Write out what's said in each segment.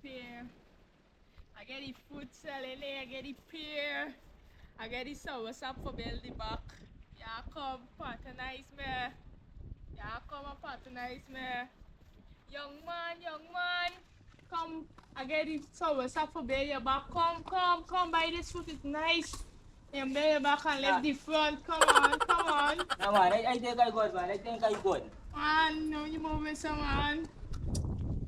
pear. I get the fruit selling there. I get the pear. I get the sour sap for build the back. Yeah, come patronize me. Yeah, come and patronize me. Young man, come. I get the sour sap for build your back. Come buy this fruit. It's nice. You build your back and left the front. Come on. No man, I think I good man. I think I good. Man, now you moving some man.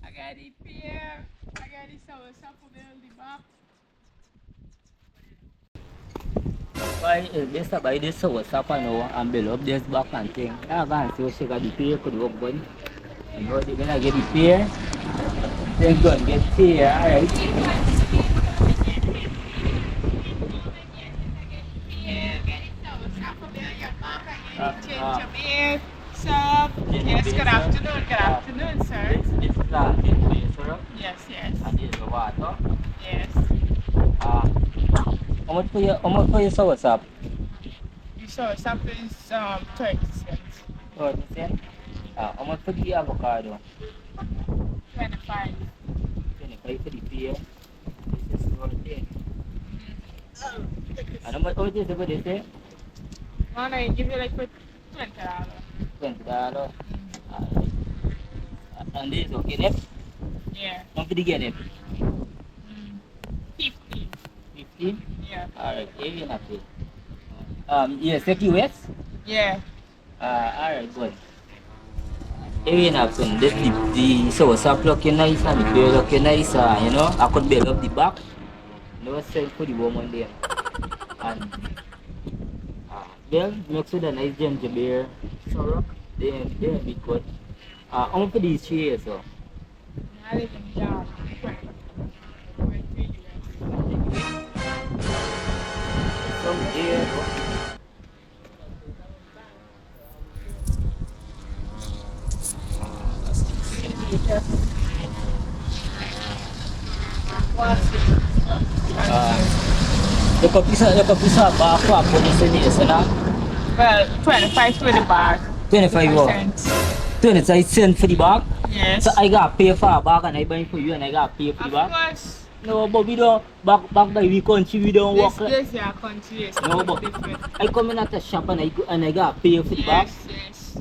I got the pear. I got the sour sap for build the back. Buy this sour sap and build up this back and thing. I'm going to see what the pear could work good. And go they're gonna get the pear. Then go and get pear, alright. Yes, good afternoon, sir. This is the syrup. Yes. And this is the water. Yes. How much for your sour sap? The sour sap is 30 cents. 30 cents. How much for the avocado? 25. 25 for the pear. This is 40. And how much is it for this? Man, I give you like $20. $20. And this is okay, Nep? Yeah. How much did you get it? 50. 50? Yeah. Alright, you have it. Yes, take US? Yeah. Alright, good. Here happen. The sour sap looking nice and the beer looking nice, you know. I could build up the back. No sell for the woman there. And well, make sure the nice ginger beer syrup. They'll be good. How much for these 3 years so? I live in Guyana. Some beer. Yung kapisa ba ako po ni sana? Well, 25 for the bag. 25 what? 25 cents for the bag? Yes. So I got pay for a bag and I buy for you and I got pay for the bag? Of course. No, but we don't, back by we country we don't work like... This is your country, it's No, but different. I come in at the shop and I got pay for the bag. Yes.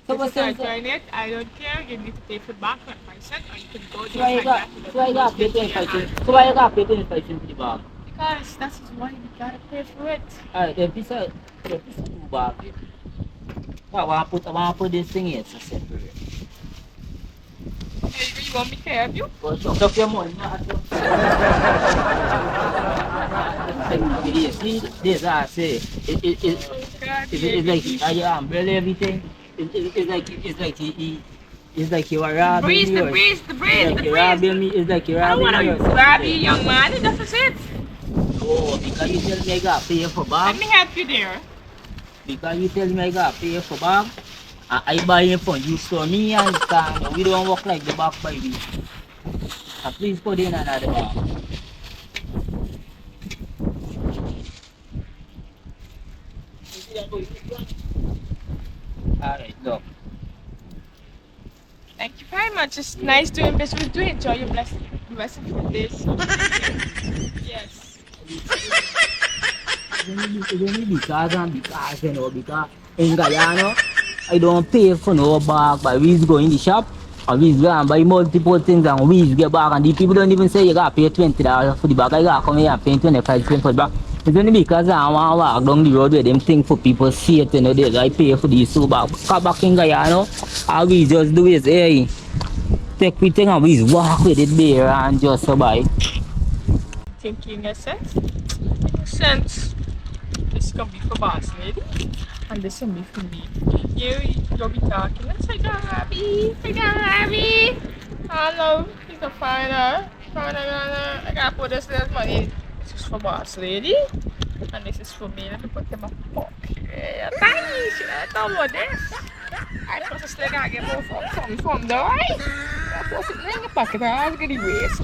So If what's you the... can't join it, I don't care. You need to pay for the back 25 or you can go just So I like got, that. so I got pay 25 cents. So I got pay 25 cents for the bag. Because that's why you gotta pay for it. Alright, the pizza 2 bag. I want to put this thing here, it's a separate. Hey, you want me to help you? Go chuck your money. See, this I say. It's like I umbrella everything. It's like you are robbing me. The breeze. It's like you're robbing me. It's like you're I don't robbing want me. to grab you, young man. That's it. Oh, because you tell me I got pay for bag. Let me help you there. Because you tell me I got pay for bag. I buy it from you, so me understand. We don't work like the back by we. Please put in another bag. Alright, look. Thank you very much. It's nice doing business with you. Enjoy your blessing for this. Yes. It's only because, you know, because in Guyana, I don't pay for no bag, but we go in the shop, and we go and buy multiple things, and we get back, and the people don't even say you gotta pay $20 for the bag. I gotta come here and pay 25 cents for the bag. It's only because I want to walk down the road where them think for people see it, you know, they I pay for these 2 bags. Because back in Guyana, all we just do is, hey, take we thing and we walk with it there and just buy. Thinking a sense? Sense. This can be for boss lady, and this can be for me. You'll be talking. Let's say, Gabby. Hello. You can find her. I gotta put this little money. This is for boss lady, and this is for me. Let me put them in my pocket. Nice. I don't know this. I supposed to still gotta get more from though, right? I'm supposed to put it in the pocket. I was gonna waste.